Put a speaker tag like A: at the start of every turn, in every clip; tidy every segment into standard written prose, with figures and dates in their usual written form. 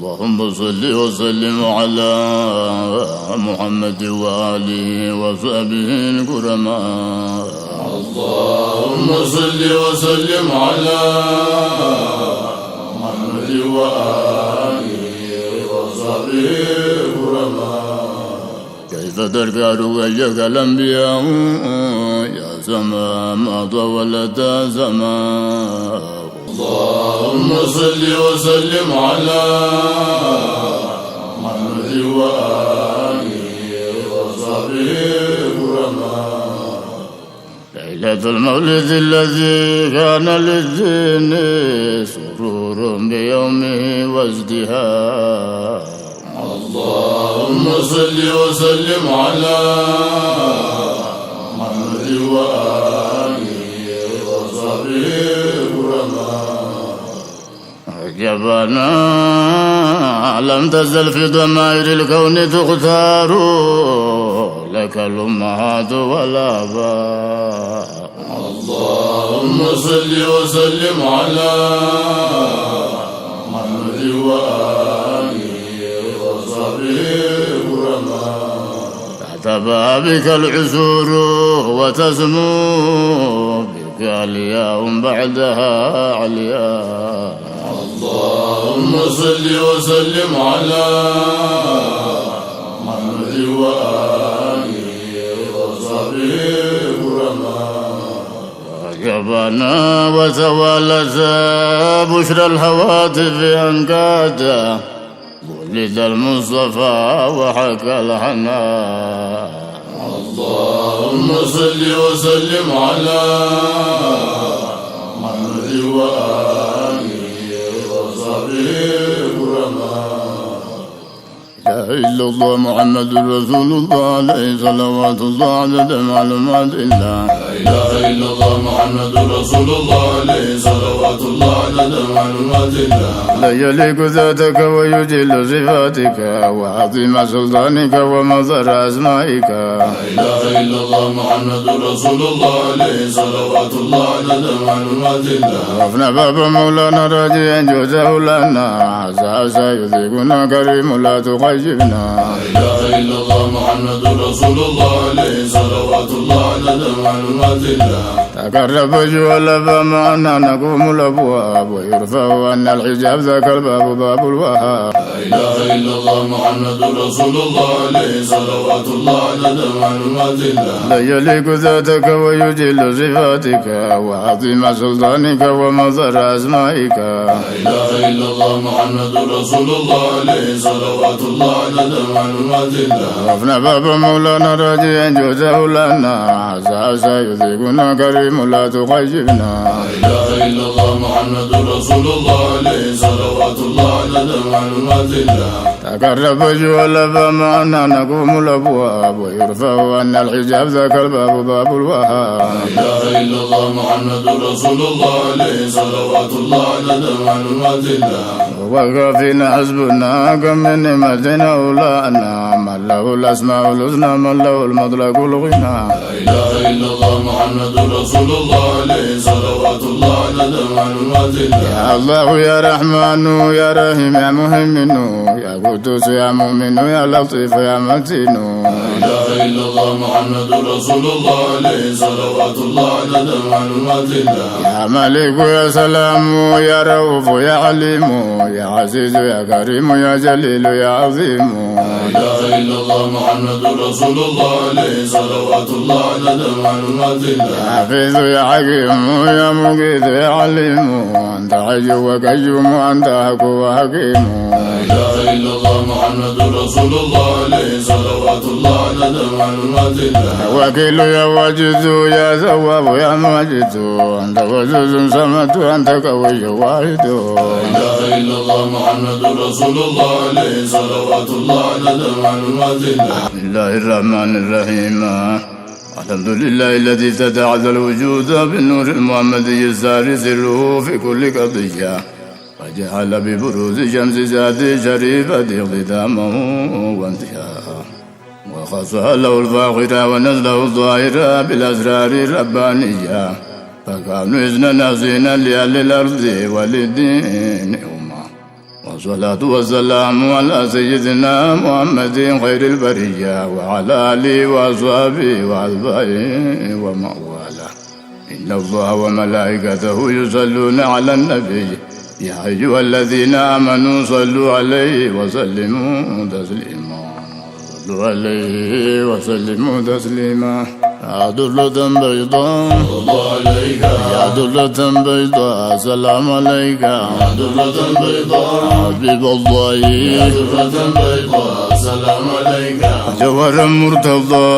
A: اللهم صل وسلم على محمد وآله وصحبه الكرماء. اللهم صل وسلم على محمد وآله وصحبه الكرماء. كيف تركع رؤيك الأنبياء يا سماء ما طولت سماء. اللهم صل وسلم على محمد وآله وصحبه الكرماء. ليلة المولد الذي كان للدين سرور بيومه وازدهار. اللهم صل وسلم على محمد وآله وصحبه جبنا لم تزل في ضمائر الكون تختار لك الأمهات والآباء. اللهم صل وسلم على محمد وآله وصحبه الكرماء. تحت بابك العسور وتسمو بك الياء بعدها علياء. اللهم صل وسلم على محمد وآله وصحبه الكرماء. وجبنا وتوالت بشرى الهواتف أنكادا ولد المصطفى وحكى الحنان. اللهم صل وسلم على محمد وآله لا إله إلا الله محمد رسول الله عليه صلوات الله عدد معلومات الله. لا إله إلا الله محمد رسول الله عليه صلوات الله عدد معلومات الله. لا يليق ذاتك ويجل صفاتك وعظيم سلطانك ومظهر أسمائك. لا إله إلا الله محمد رسول الله عليه صلوات الله عدد معلومات الله. وقفنا باب مولانا راجيا جوزه لنا عسى يذيقنا كريم لا تخيبنا. لا إله إلا الله محمد رسول الله عليه صلوات الله عدد معلومات الله. تقرب جوال معنا نقوم الأبواب ويرفع عنا الحجاب ذاك الباب باب الوهاب. لا إله إلا الله محمد رسول الله عليه صلوات الله عدد معلومات الله. لا يليق ذاتك ويجل صفاتك وعظيم سلطانك ومظهر أسمائك. لا إله إلا الله محمد رسول الله عليه صلوات الله عدد معلومات الله. وقفنا باب مولانا راجيا جوزه لنا عسى يذيقنا كريم لا تخيبنا. لا إله إلا الله محمد رسول الله عليه صلوات الله عدد معلومات الله. تقرب جوال معنا نقوم الأبواب ويرفع عنا الحجاب ذاك الباب باب الوهاب. لا إله إلا الله محمد رسول الله عليه صلوات الله عدد معلومات الله. وكافينا حسبنا كم من نعمة أولانا من له الأسماء الحسنى من له المطلق الغنى. لا إله إلا الله محمد رسول الله عليه صلوات الله عدد معلومات الله. يا الله يا رحمن يا رحيم يا مهيمن يا قدوس يا مؤمن يا لطيف يا متين. لا إله إلا الله محمد رسول الله عليه صلوات الله عدد معلومات الله. يا ملك يا سلام يا رؤوف يا عليم يا عزيز يا كريم يا جليل يا عظيم. لا إله إلا الله محمد رسول الله عليه صلوات الله عدد معلومات الله. يا حفيظ يا حكيم يا مقيت يا عليم أنت حي وقيوم أنت حق وحكيم. لا إله إلا الله محمد رسول الله عليه صلوات الله عدد معلومات الله. يا وكيل يا واجد يا ثواب يا ماجد أنت وزوز صمد أنت قوي واحد. لا إله إلا الله محمد رسول الله عليه صلوات الله عدد معلومات الله. بسم الله الرحمن الرحيم. الحمد لله الذي افتتح الوجود بالنور المحمدي الساري سره في كل قضية وجعل ببروز شمس ذاته شريفة اختتامه وانتهاءه وخصها له الفاخرة ونزله الظاهرة بالأسرار الربانية فكانوا إذن نازين لأهل الأرض وللدين أمة والصلاة والسلام على سيدنا محمد خير البرية وعلى آله وأصحابه وأتباعه ومن والاه. إن الله وملائكته يصلون على النبي يا أيها الذين آمنوا صلوا عليه وسلموا تسليما. صلوا عليه وسلموا تسليما. يا درة بيضاء يا درة بيضاء سلام عليك. يا درة بيضاء حبيب الله يا درة بيضاء سلام عليك. جوهر مرتضى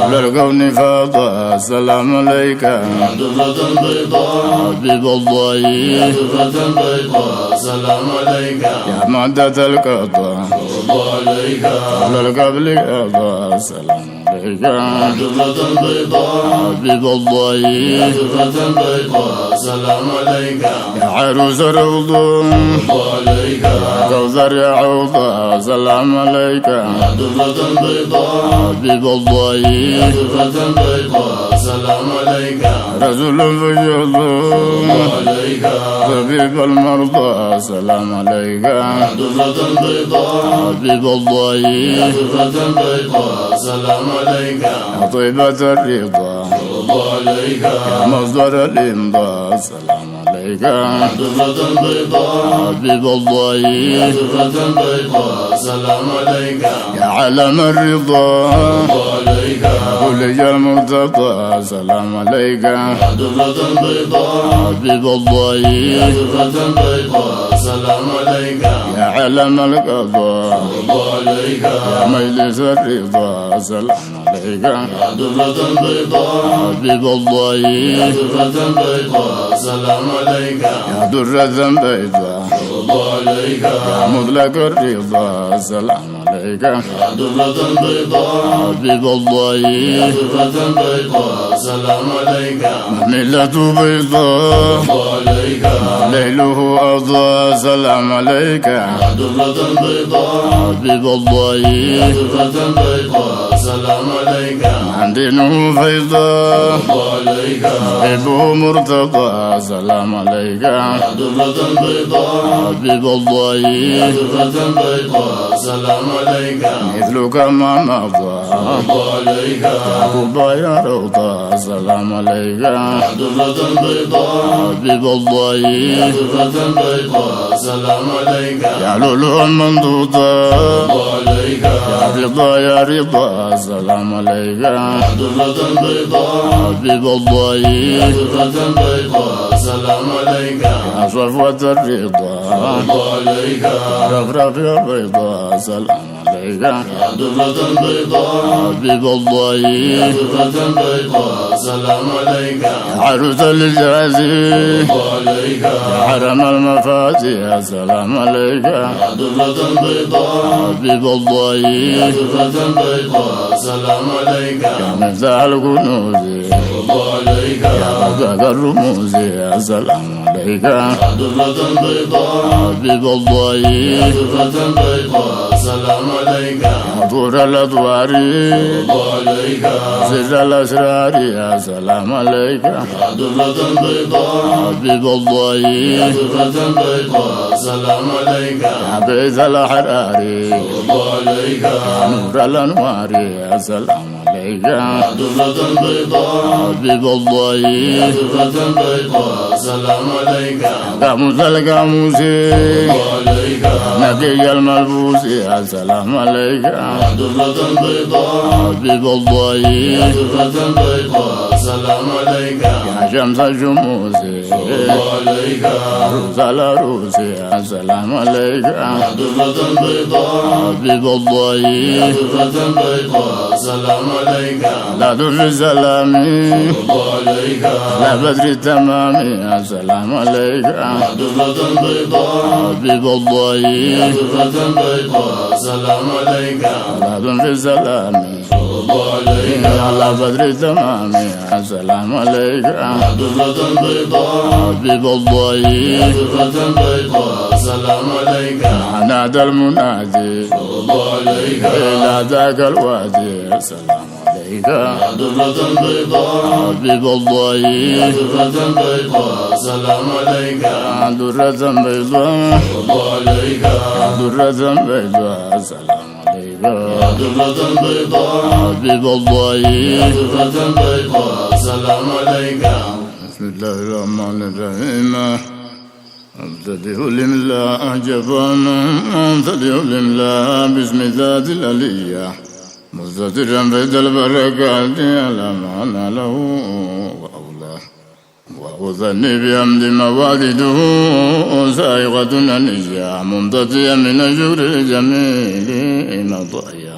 A: قبل الكون فاضى سلام عليك. يا درة بيضاء حبيب الله يا درة بيضاء سلام عليك. يا معدة القضاء قبل القبل قضاء سلام عليك. يا درة بيضاء حبيب الله يا درة بيضاء سلام عليك. يا عروس الروضة يا كوثر يا عوضة سلام عليك. يا درة بيضاء حبيب الله يا درة بيضاء سلام عليك. رسول في الله طبيب المرضى سلام عليك. يا درة بيضاء حبيب الله يا درة بيضاء سلام عليك. يا طيبة الرضا يا مصدر الإمضاء سلام عليك. يا درة بيضاء حبيب الله يا درة بيضاء سلام عليك. يا علم الرضا يا ولي المرتضى سلام عليك. يا درة بيضاء حبيب الله يا درة بيضاء سلام عليك. يا علم القضاء يا مجلس الرضا سلام عليك. يا درة بيضاء حبيب الله يا درة بيضاء سلام عليك. يا درة بيضاء يا مطلق الرضا سلام عليك. يا درة بيضاء حبيب الله يا درة بيضاء سلام عليك. ملة بيضاء ليله أضاء سلام عليك. يا درة بيضاء حبيب الله يا درة بيضاء سلام عليك. عن دينه فيضاء حبيبه مرتضى سلام عليك. يا درة بيضاء حبيب الله يا درة بيضاء سلام عليك. مثلك ما مضى يعقوب يا روضة سلام عليك. يا درة بيضاء حبيب الله يا درة بيضاء سلام عليك. يا لؤلؤ منضوضة يا رضا يا رضا سلام عليك. يا درة بيضاء حبيب الله يا درة بيضاء سلام عليك. يا صفوة الرضا رفرف يا بيضاء سلام عليك. يا درة بيضاء حبيب الله يا درة بيضاء سلام عليك. يا عروس الجازي يا حرم المفاتيح سلام عليك. يا درة بيضاء حبيب الله يا درة بيضاء سلام عليك. يا مفتاح الكنوز يا مبلغ الرموز يا سلام عليك. يا درة بيضاء حبيب الله يا درة بيضاء سلام عليك. يا طور الأدوار سر الأسرار يا سلام عليك. يا درة بيضاء حبيب الله يا درة بيضاء سلام عليك. يا بيت الأحرار يا نور الأنوار يا سلام عليك. يا درة بيضاء حبيب الله يا درة بيضاء سلام عليك. يا قاموس القاموس نبي الملبوس يا سلام عليك. يا درة بيضاء حبيب الله يا درة بيضاء سلام عليك. يا شمس الشموس روس العروس يا سلام عليك. يا درة بيضاء حبيب الله يا درة بيضاء سلام عليك. لا در السلام لا بدر التمام يا سلام عليك. يا درة بيضاء حبيب الله يا درة بيضاء سلام عليك. لا در السلام لا بدر التمام يا سلام عليك. يا درة بيضاء حبيب الله يا درة بيضاء سلام عليك. نادى المنادي إلى ذاك الوادي سلام عليك. عليك يا درة بيضاء حبيب الله يا درة بيضاء سلام عليك يا درة بيضاء الله عليك يا درة بيضاء سلام عليك يا درة بيضاء حبيب الله يا درة بيضاء سلام عليك. بسم الله الرحمن الرحيم. أبتدئ الإملاء جفانا أبتدئ الإملاء باسم ذات الألية مستترا بيت البركات على معنى له وأولاه وأظني بحمد موالده سائغة أنية ممتدية من الشكر الجميل مضايا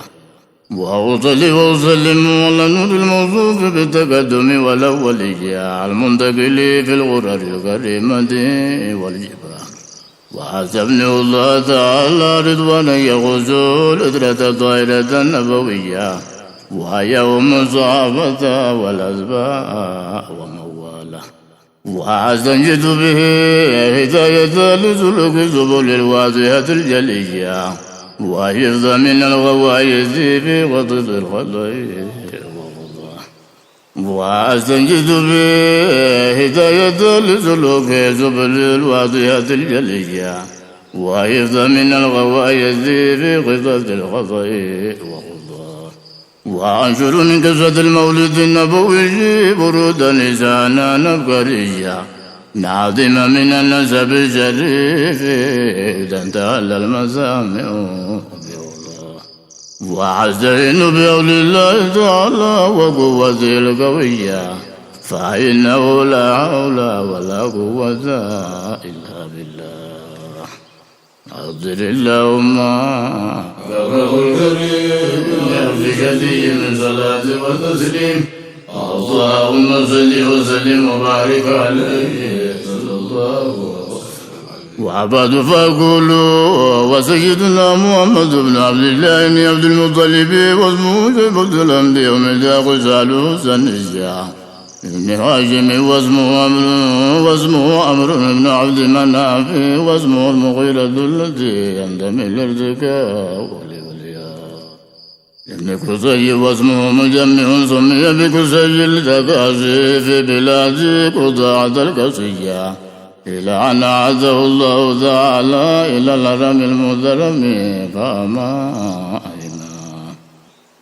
A: وأصلي وأسلم على نور الموصوف بالتقدم والأولية المنتقل في الغرر الكريمة والجبال وحسبني الله تعالى رضوانا يغزو الإدرة الطائرة النبوية وهي أم الصحابة والأتباع ومواله وأستنجد به هداية لسلوك السبل الواضحة الجلية وحفظ من الغوائز في وطد الخطأ وأستنجد به هداية لسلوك السبل الواضحة الجلية وحفظ من الغوائز في وطد الخطأ وأنشر من قصة المولد النبوي برودا لسانا نبكريا ناظمة من النسب الشريف إذا انتهى المسامع وأستعين بحول الله تعالى وقوته القوية فإنه لا حول ولا قوة إلا بالله. أقدر اللهم كرم الكريم بشدي من صلاة وتسليم اللهم صل وسلم وبارك عليه صلى الله عليه وسلم. وعباد فاقولوا وسيدنا محمد بن عبد الله بن عبد المطلب واسمه جبل الأنبياء وملك خساله سنجا ابن هاشم واسمه عمرو بن عبد مناف واسمه المغيرة التي ينتمي للارتكاء ابن كسي واسمه مجمع سمي بكسي التكاسي في بلاد قطاعة الكسية إلى أن عزه الله تعالى إلى الهرم المذرم فما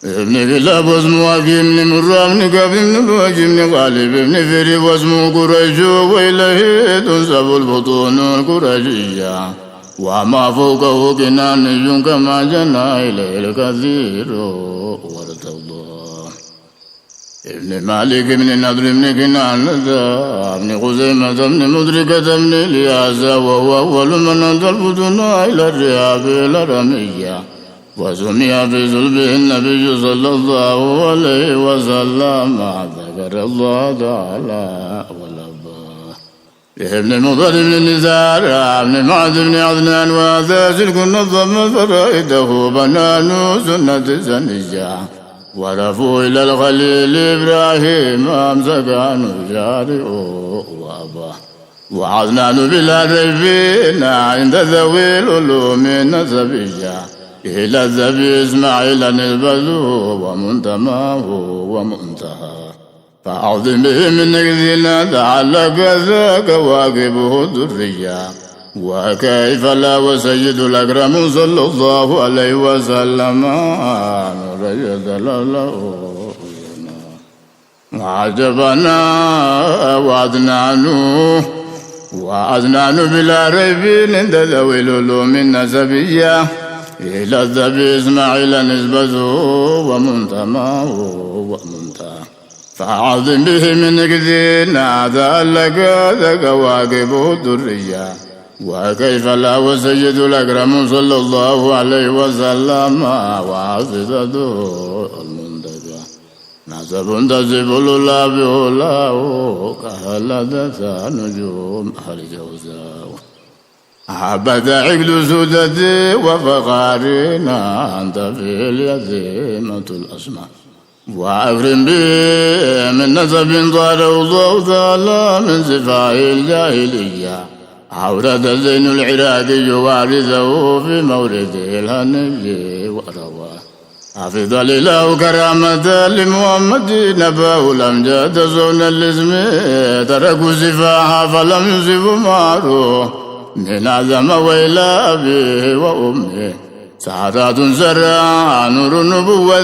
A: ابن كلاب واسمه حكيم بن مرة بن كعب بن لؤي بن غالب بن فري واسمه قريش وإليه تنسب البطون القريشية وما فوقه كناني كما جنى إليه الكثير وارتضى ابن مالك بن نضر بن كنانة ابن خزيمة بن مدركة بن الياس وهو أول من أدى البطون إلى الرياض الأرمية وسمي في صلبه النبي صلى الله عليه وسلم ذكر الله تعالى ابن مضر بن نزار ابن معد بن عدنان وهذا سلك نظم فرائده بنان سنة سنجا ورفوا إلى الخليل إبراهيم أمسك عنه جارئ وأباه وعدنان بلا ريبين عند ذوي العلوم النسبية إلى الذبي إسماعيل نسبته ومنتماه ومنتهى فأعظم به من نجدنا تعلق ذاك واقبه الذرية وكيف لا وسيد الأكرم صلى الله عليه وسلم رجد له وعجبنا وعدنان بلا ريب عند ذوي العلوم النسبية إلى الذبي إسماعيل نسبته ومنتماه ومنتهى فأعظم به من نجدنا تعلق ذاك واقبه الذرية وكيف لا وسيد الأكرم صلى الله عليه وسلم وحافظته المنتقى نسب تسب الله بهلاه كهلدة نجوم أهل جوزاء حبت عقل سدتي وفخارنا أنت في اليتيمة الأسماء وأكرم به من نسب طاره الله تعالى من صفاء الجاهلية عورة زين العراقي وارثه في مورده الهني ورواه أفضل الله كرامة لمحمد نباه الأمجاد زون الاسم تركوا سفاحا فلم يصفوا معروف من أعظم وإلى أبيه وأمه سعادات سرى نور النبوة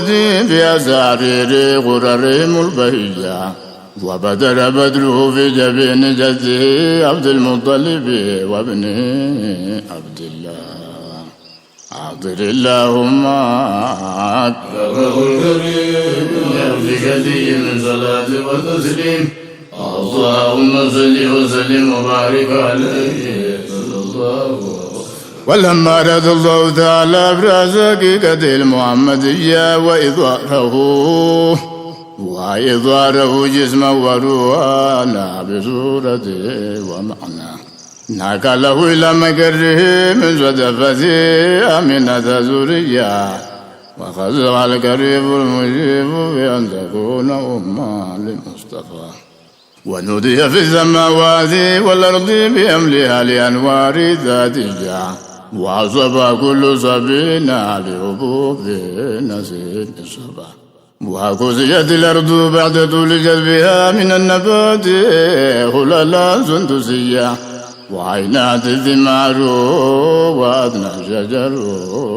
A: في أسارير غررهم البهية وبدر بدره في جبين جده عبد المطلب وابنه عبد الله حاضر اللهم أكبره الكريم بكثير من صلاة وتسليم اللهم صل وسلم وبارك عليه صلى الله عليه وسلم. ولما أراد الله تعالى إبراز حقيقة المحمدية وإظهاره جسما وروحا بصورته ومعناه نقله إلى مكره من صدفة أمينة ذرية وخزع القريب المجيب بأن تكون أمة للمصطفى ونودي في السماوات والأرض بأملها لأنوار ذاتها وعصب كل سبينا لهبوب نسيب الصبا وكسيت الأرض بعد طول جذبها من النبات خللا سندسية وعينات الثمار وأدنى شجر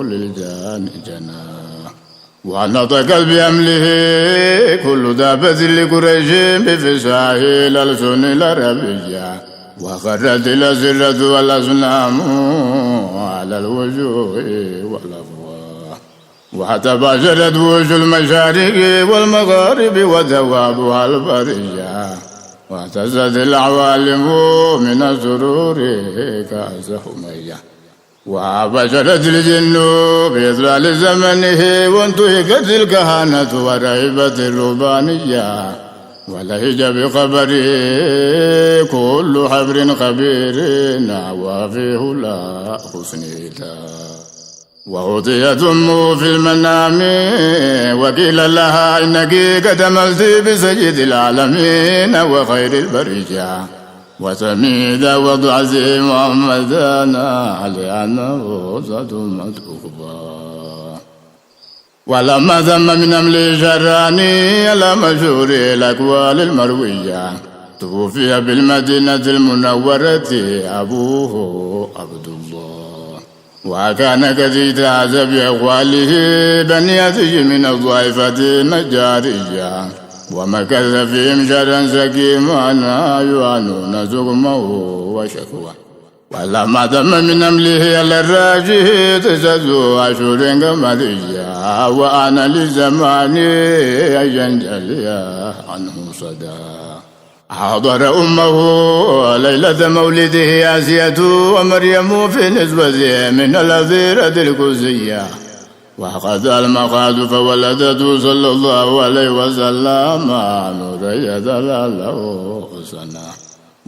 A: للجان جنى ونطقت بأمله كل دابة لقريش بفصاح الألسن العربية وخرت الأسرة والأصنام على الوجوه والأفواه وتباشرت وجوه المشارق والمغارب وثوابها البرية واهتزت العوالم من السرور كأس حمية وبشرت الجن بإطلال زمنه وانتهكت الكهنة ورهبت الرهبانية ولهج بخبره كل حبر خبير وفيه لا حسنيتا وأوتيت أمه في المنام وقيل لها إنك قد ملت بسيد العالمين وخير البرية وسميد وضع زي محمدنا على أنه ذات مدعوبة ولما ثم من أمل شراني على مشهور الأكوال المروية توفي بالمدينة المنورة أبوه عبد الله وكان كثير تعذب بأقواله بنيته من الضعيفة النجارية ومكث فيهم شرا سكيما يعانون سقمه وشكوى ولما تم من أمله على الراجه تسدوا أشهر قمرية وأنا لزماني ينجلي عنه صدى حضر أمه ليلة مولده آسية ومريم في نسبته من الأثيرة الكوزية وقد المقاد فولدته صلى الله عليه وسلم نوري ذلاله حسنا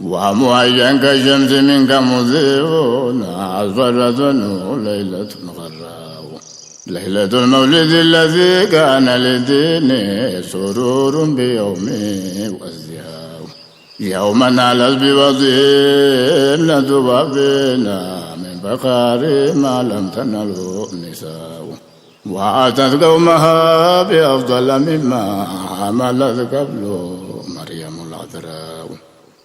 A: ومعين كالشمس منك مضيء أصفرة ليلة غراء ليلة المولد الذي كان للدين سرور بيومه وازدهاء يوما على بوضعين تبابنا من فخار ما لم تنله النساء وأتت قومها بأفضل مما حملت قبل مريم العذراء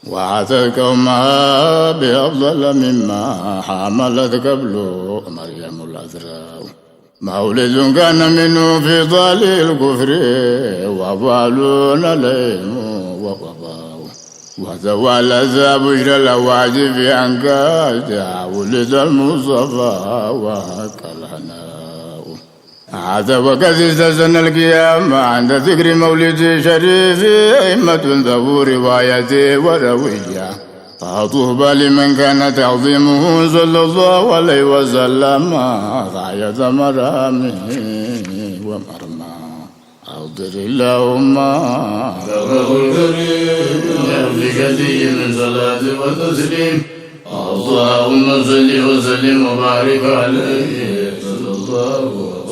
A: وأتت قومها بأفضل مما حملت قبل مريم العذراء مولد كان منه في ضال الكفر وضالون عليهم وقضاء وزوال ذا بشر الأواجب عنك ولد المصطفى وهكا الهناء هذا وقد استثنى القيامة عند ذكر مولد شريف أئمة ذو رواية وروية فطوبى لمن كان تعظيمه صلى الله عليه وسلم غاية مرامه ومرمى حاضر اللهم ذكره الكريم بكثير من صلاة وتسليم اللهم صل وسلم وبارك عليه صلى الله عليه وسلم.